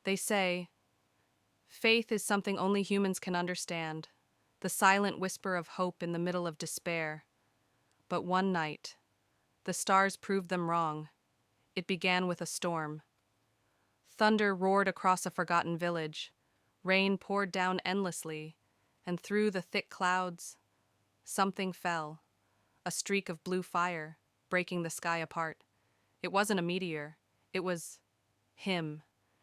They say, faith is something only humans can understand, the silent whisper of hope in the middle of despair. But one night, the stars proved them wrong. It began with a storm. Thunder roared across a forgotten village. Rain poured down endlessly, and through the thick clouds, something fell, a streak of blue fire, breaking the sky apart. It wasn't a meteor. It was him,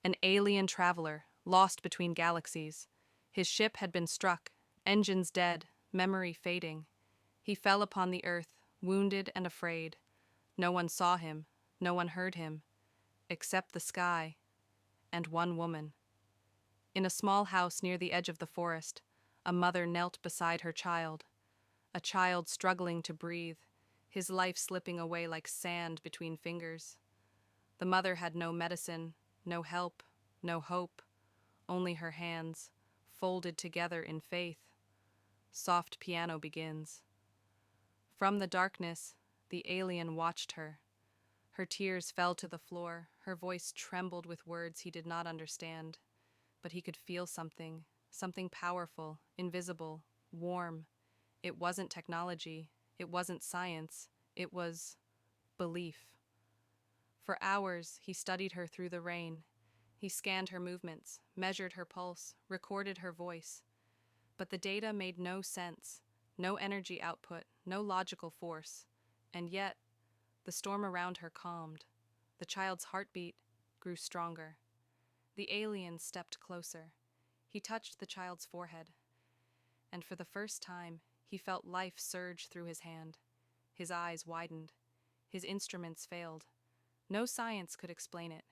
an alien traveler, lost between galaxies. His ship had been struck, engines dead, memory fading. He fell upon the earth, wounded and afraid. No one saw him, no one heard him, except the sky and one woman. In a small house near the edge of the forest, a mother knelt beside her child, a child struggling to breathe, his life slipping away like sand between fingers. The mother had no medicine, no help, no hope, only her hands, folded together in faith. Soft piano begins. From the darkness, the alien watched her. Her tears fell to the floor, her voice trembled with words he did not understand. But he could feel something, something powerful, invisible, warm. It wasn't technology, it wasn't science, it was belief. For hours, he studied her through the rain. He scanned her movements, measured her pulse, recorded her voice. But the data made no sense, no energy output, no logical force. And yet, the storm around her calmed. The child's heartbeat grew stronger. The alien stepped closer. He touched the child's forehead. And for the first time, he felt life surge through his hand. His eyes widened. His instruments failed. No science could explain it.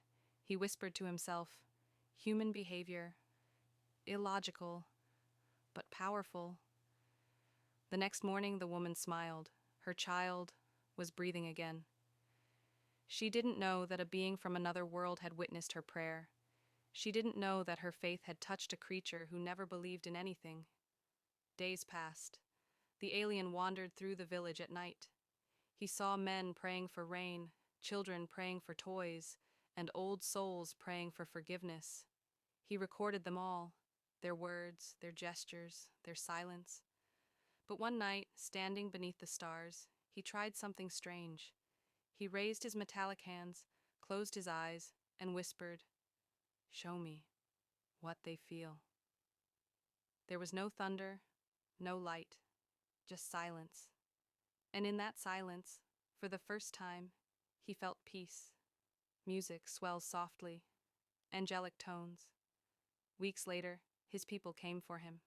He whispered to himself, human behavior, illogical, but powerful. The next morning, the woman smiled. Her child was breathing again. She didn't know that a being from another world had witnessed her prayer. She didn't know that her faith had touched a creature who never believed in anything. Days passed. The alien wandered through the village at night. He saw men praying for rain, children praying for toys, and old souls praying for forgiveness. He recorded them all, their words, their gestures, their silence. But one night, standing beneath the stars, he tried something strange. He raised his metallic hands, closed his eyes, and whispered, "Show me what they feel." There was no thunder, no light, just silence. And in that silence, for the first time, he felt peace. Music swells softly, angelic tones. Weeks later, his people came for him.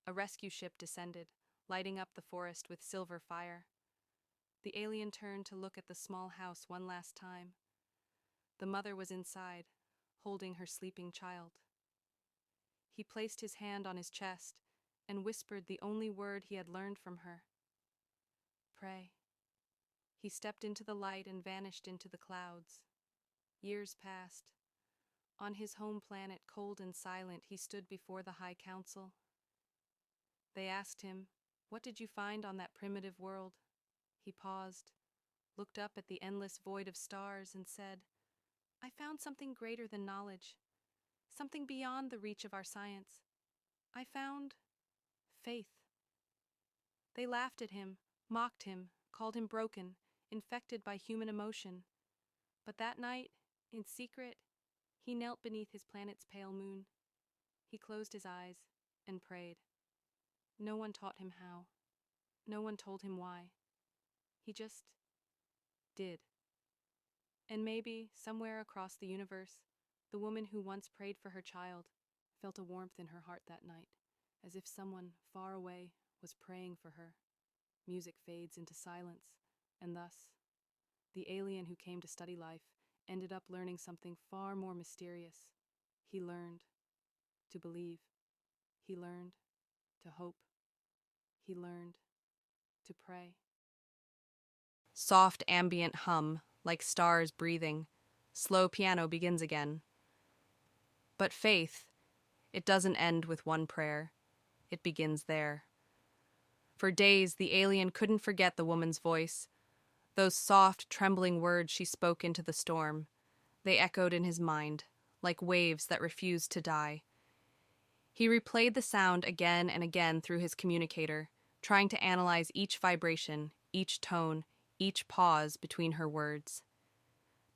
A rescue ship descended, lighting up the forest with silver fire. The alien turned to look at the small house one last time. The mother was inside, holding her sleeping child. He placed his hand on his chest and whispered the only word he had learned from her. Pray. He stepped into the light and vanished into the clouds. Years passed. On his home planet, cold and silent, he stood before the High Council. They asked him, "What did you find on that primitive world?" He paused, looked up at the endless void of stars, and said, "I found something greater than knowledge, something beyond the reach of our science. I found faith." They laughed at him, mocked him, called him broken, infected by human emotion. But that night, in secret, he knelt beneath his planet's pale moon. He closed his eyes and prayed. No one taught him how. No one told him why. He just did. And maybe, somewhere across the universe, the woman who once prayed for her child felt a warmth in her heart that night, as if someone far away was praying for her. Music fades into silence, and thus, the alien who came to study life ended up learning something far more mysterious. He learned to believe. He learned to hope. He learned to pray. Soft ambient hum, like stars breathing. Slow piano begins again. But faith, it doesn't end with one prayer. It begins there. For days, the alien couldn't forget the woman's voice. Those soft, trembling words she spoke into the storm. They echoed in his mind, like waves that refused to die. He replayed the sound again and again through his communicator, trying to analyze each vibration, each tone, each pause between her words.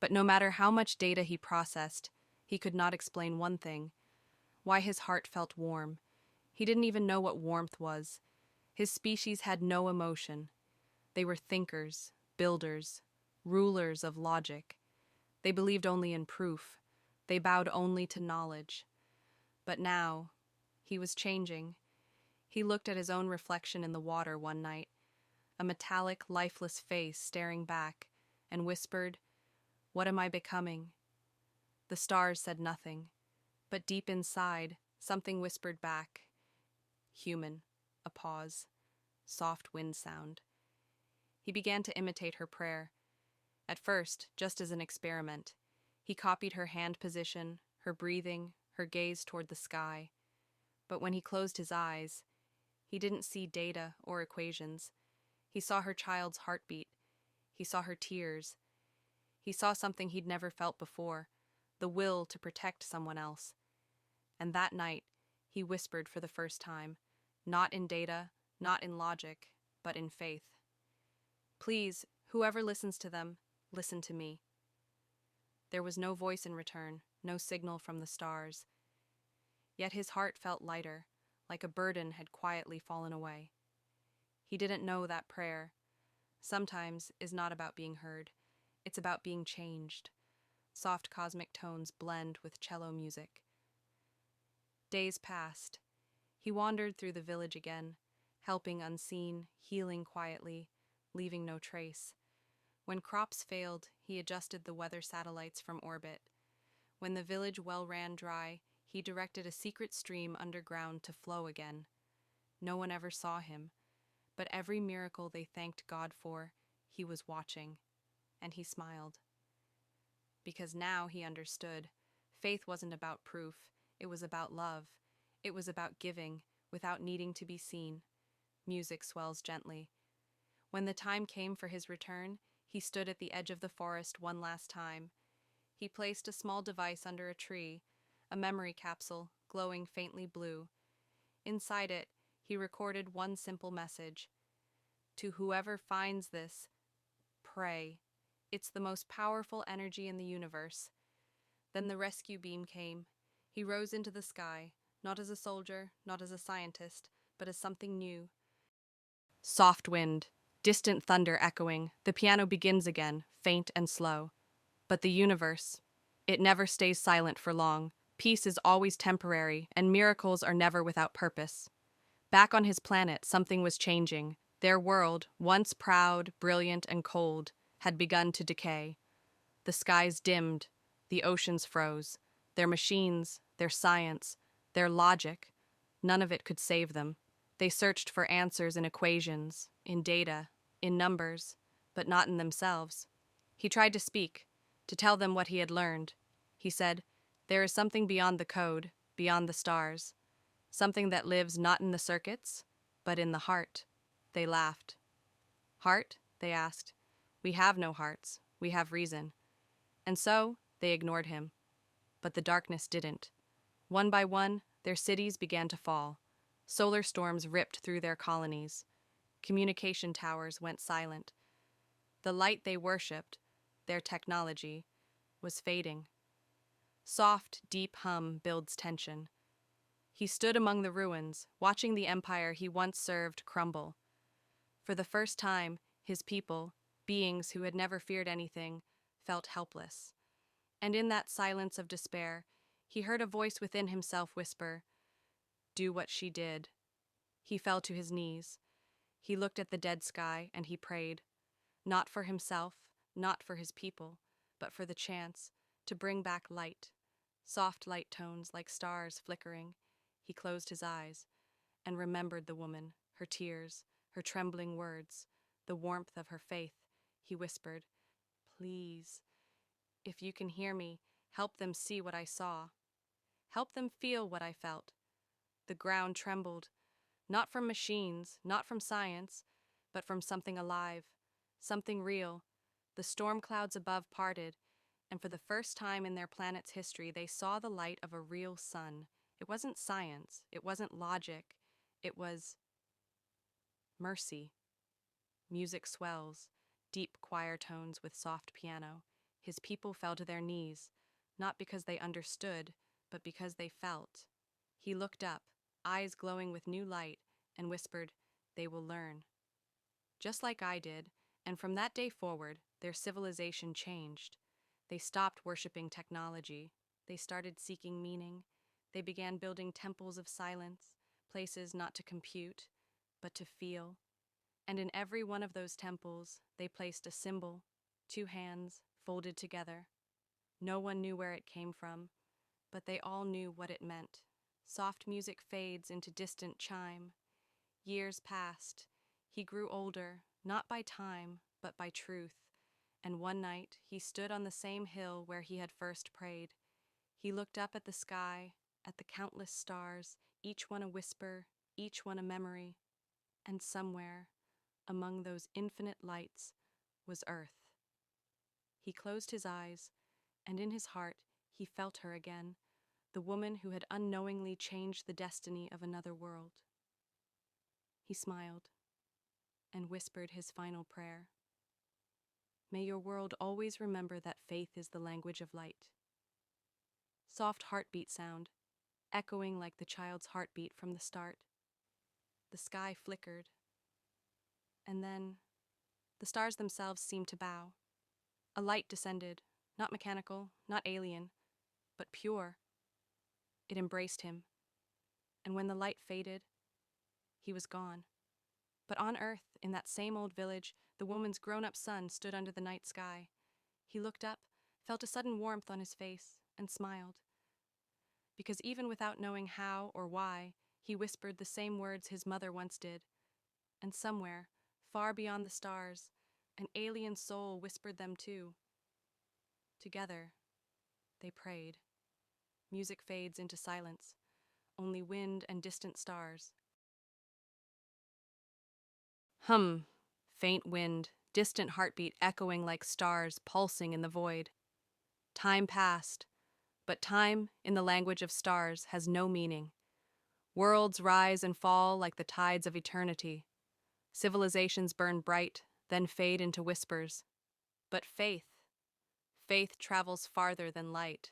But no matter how much data he processed, he could not explain one thing: why his heart felt warm. He didn't even know what warmth was. His species had no emotion. They were thinkers, builders, rulers of logic. They believed only in proof. They bowed only to knowledge. But now, he was changing. He looked at his own reflection in the water one night, a metallic, lifeless face staring back, and whispered, "What am I becoming?" The stars said nothing, but deep inside, something whispered back, "Human." A pause. Soft wind sound. He began to imitate her prayer. At first, just as an experiment, he copied her hand position, her breathing, her gaze toward the sky. But when he closed his eyes, he didn't see data or equations. He saw her child's heartbeat. He saw her tears. He saw something he'd never felt before, the will to protect someone else. And that night, he whispered for the first time, not in data, not in logic, but in faith. "Please, whoever listens to them, listen to me." There was no voice in return, no signal from the stars. Yet his heart felt lighter, like a burden had quietly fallen away. He didn't know that prayer, sometimes, is not about being heard. It's about being changed. Soft cosmic tones blend with cello music. Days passed. He wandered through the village again, helping unseen, healing quietly, leaving no trace. When crops failed, he adjusted the weather satellites from orbit. When the village well ran dry, he directed a secret stream underground to flow again. No one ever saw him, but every miracle they thanked God for, he was watching, and he smiled. Because now he understood. Faith wasn't about proof, it was about love. It was about giving, without needing to be seen. Music swells gently. When the time came for his return, he stood at the edge of the forest one last time. He placed a small device under a tree, a memory capsule, glowing faintly blue. Inside it, he recorded one simple message: "To whoever finds this, pray. It's the most powerful energy in the universe." Then the rescue beam came. He rose into the sky, not as a soldier, not as a scientist, but as something new. Soft wind, distant thunder echoing, the piano begins again, faint and slow. But the universe, it never stays silent for long. Peace is always temporary, and miracles are never without purpose. Back on his planet, something was changing. Their world, once proud, brilliant, and cold, had begun to decay. The skies dimmed, the oceans froze. Their machines, their science, their logic, none of it could save them. They searched for answers in equations, in data, in numbers, but not in themselves. He tried to speak, to tell them what he had learned. He said, "There is something beyond the code, beyond the stars. Something that lives not in the circuits, but in the heart." They laughed. "Heart?" they asked. "We have no hearts. We have reason." And so, they ignored him. But the darkness didn't. One by one, their cities began to fall. Solar storms ripped through their colonies. Communication towers went silent. The light they worshipped, their technology, was fading. Soft, deep hum builds tension. He stood among the ruins, watching the empire he once served crumble. For the first time, his people, beings who had never feared anything, felt helpless. And in that silence of despair, he heard a voice within himself whisper, "Do what she did." He fell to his knees. He looked at the dead sky and he prayed, not for himself, not for his people, but for the chance to bring back light, soft light tones like stars flickering. He closed his eyes and remembered the woman, her tears, her trembling words, the warmth of her faith. He whispered, "Please, if you can hear me, help them see what I saw. Help them feel what I felt." The ground trembled, not from machines, not from science, but from something alive, something real. The storm clouds above parted, And for the first time in their planet's history, they saw the light of a real sun. It wasn't science, it wasn't logic, it was mercy. Music swells, deep choir tones with soft piano. His people fell to their knees, not because they understood, but because they felt. He looked up, eyes glowing with new light, and whispered, "They will learn." Just like I did, and from that day forward, their civilization changed. They stopped worshiping technology. They started seeking meaning. They began building temples of silence, places not to compute, but to feel. And in every one of those temples, they placed a symbol, two hands folded together. No one knew where it came from, but they all knew what it meant. Soft music fades into distant chime. Years passed. He grew older, not by time, but by truth. And one night, he stood on the same hill where he had first prayed. He looked up at the sky, at the countless stars, each one a whisper, each one a memory. And somewhere, among those infinite lights, was Earth. He closed his eyes, and in his heart, he felt her again, the woman who had unknowingly changed the destiny of another world. He smiled and whispered his final prayer. May your world always remember that faith is the language of light. Soft heartbeat sound, echoing like the child's heartbeat from the start. The sky flickered, and then the stars themselves seemed to bow. A light descended, not mechanical, not alien, but pure. It embraced him, and when the light faded, he was gone. But on Earth, in that same old village, the woman's grown-up son stood under the night sky. He looked up, felt a sudden warmth on his face, and smiled. Because even without knowing how or why, he whispered the same words his mother once did. And somewhere, far beyond the stars, an alien soul whispered them too. Together, they prayed. Music fades into silence, only wind and distant stars. Hum, faint wind, distant heartbeat echoing like stars pulsing in the void. Time passed, but time, in the language of stars, has no meaning. Worlds rise and fall like the tides of eternity. Civilizations burn bright, then fade into whispers. But faith travels farther than light.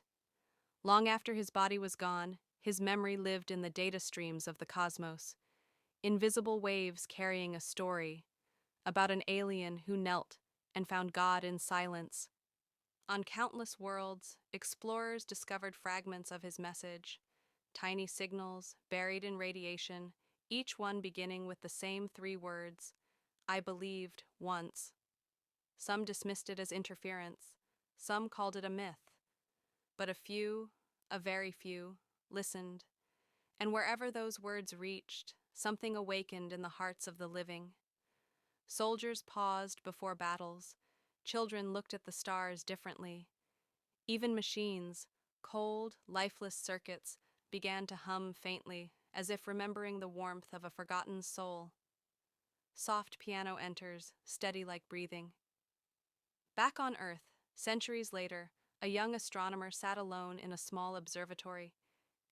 Long after his body was gone, his memory lived in the data streams of the cosmos. Invisible waves carrying a story about an alien who knelt and found God in silence. On countless worlds, explorers discovered fragments of his message, tiny signals buried in radiation, each one beginning with the same three words, "I believed once." Some dismissed it as interference, some called it a myth, but a very few, listened, and wherever those words reached, something awakened in the hearts of the living. Soldiers paused before battles, children looked at the stars differently. Even machines, cold, lifeless circuits, began to hum faintly, as if remembering the warmth of a forgotten soul. Soft piano enters, steady like breathing. Back on Earth, centuries later, a young astronomer sat alone in a small observatory.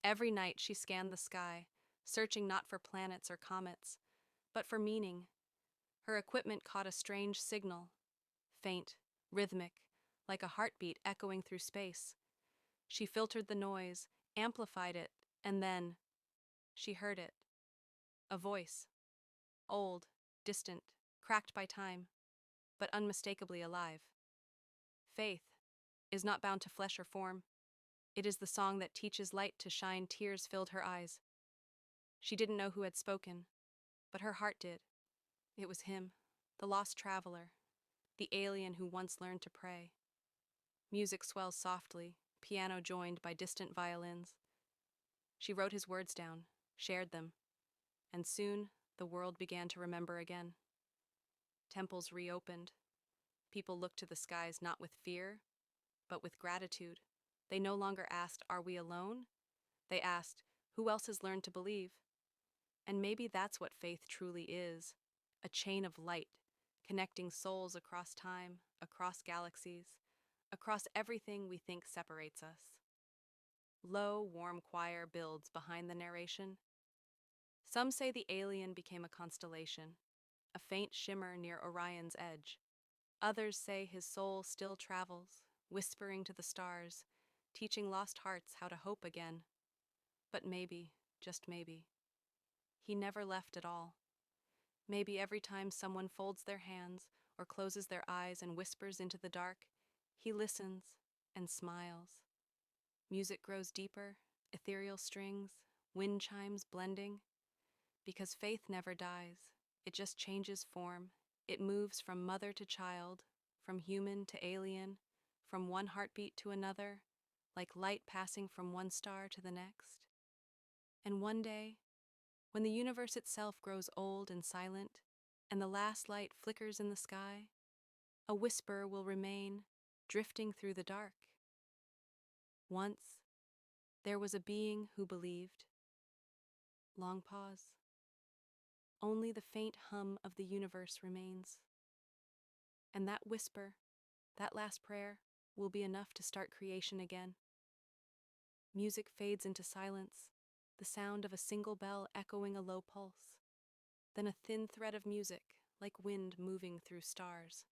Every night she scanned the sky, searching not for planets or comets, but for meaning. Her equipment caught a strange signal, faint, rhythmic, like a heartbeat echoing through space. She filtered the noise, amplified it, and then she heard it. A voice. Old, distant, cracked by time, but unmistakably alive. Faith is not bound to flesh or form. It is the song that teaches light to shine. Tears filled her eyes. She didn't know who had spoken, but her heart did. It was him, the lost traveler, the alien who once learned to pray. Music swells softly, piano joined by distant violins. She wrote his words down, shared them, and soon the world began to remember again. Temples reopened. People looked to the skies not with fear, but with gratitude. They no longer asked, "Are we alone?" They asked, "Who else has learned to believe?" And maybe that's what faith truly is, a chain of light, connecting souls across time, across galaxies, across everything we think separates us. Low, warm choir builds behind the narration. Some say the alien became a constellation, a faint shimmer near Orion's edge. Others say his soul still travels, whispering to the stars, teaching lost hearts how to hope again. But maybe, just maybe, he never left at all. Maybe every time someone folds their hands or closes their eyes and whispers into the dark, he listens and smiles. Music grows deeper, ethereal strings, wind chimes blending. Because faith never dies, it just changes form. It moves from mother to child, from human to alien, from one heartbeat to another, like light passing from one star to the next. And one day, when the universe itself grows old and silent, and the last light flickers in the sky, a whisper will remain, drifting through the dark. Once, there was a being who believed. Long pause. Only the faint hum of the universe remains. And that whisper, that last prayer, will be enough to start creation again. Music fades into silence, the sound of a single bell echoing a low pulse. Then a thin thread of music, like wind moving through stars.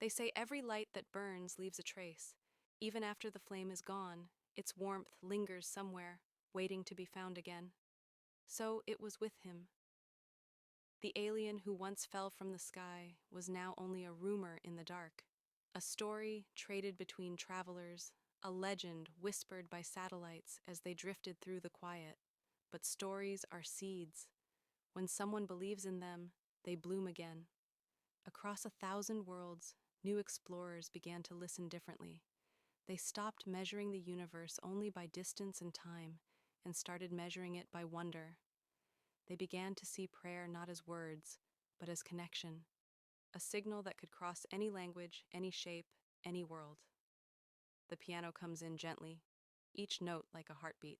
They say every light that burns leaves a trace. Even after the flame is gone, its warmth lingers somewhere, waiting to be found again. So it was with him. The alien who once fell from the sky was now only a rumor in the dark, a story traded between travelers, a legend whispered by satellites as they drifted through the quiet. But stories are seeds. When someone believes in them, they bloom again. Across 1,000 worlds, new explorers began to listen differently. They stopped measuring the universe only by distance and time and started measuring it by wonder. They began to see prayer not as words, but as connection, a signal that could cross any language, any shape, any world. The piano comes in gently, each note like a heartbeat.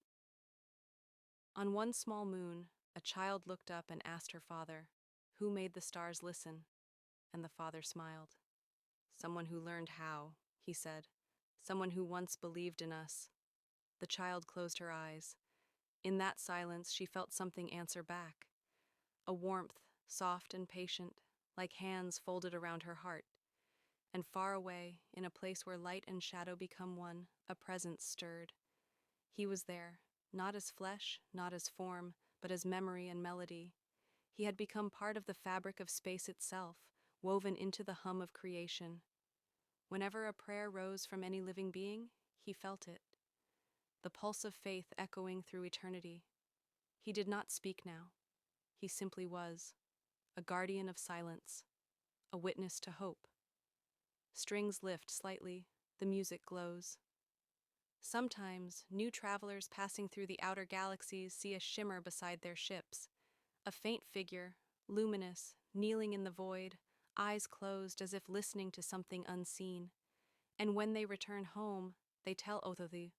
On one small moon, a child looked up and asked her father, "Who made the stars listen?" And the father smiled. "Someone who learned how," he said. "Someone who once believed in us." The child closed her eyes. In that silence, she felt something answer back. A warmth, soft and patient, like hands folded around her heart. And far away, in a place where light and shadow become one, a presence stirred. He was there, not as flesh, not as form, but as memory and melody. He had become part of the fabric of space itself, woven into the hum of creation. Whenever a prayer rose from any living being, he felt it, the pulse of faith echoing through eternity. He did not speak now. He simply was, a guardian of silence, a witness to hope. Strings lift slightly, the music glows. Sometimes, new travelers passing through the outer galaxies see a shimmer beside their ships, a faint figure, luminous, kneeling in the void, eyes closed as if listening to something unseen. And when they return home, they tell Othothi,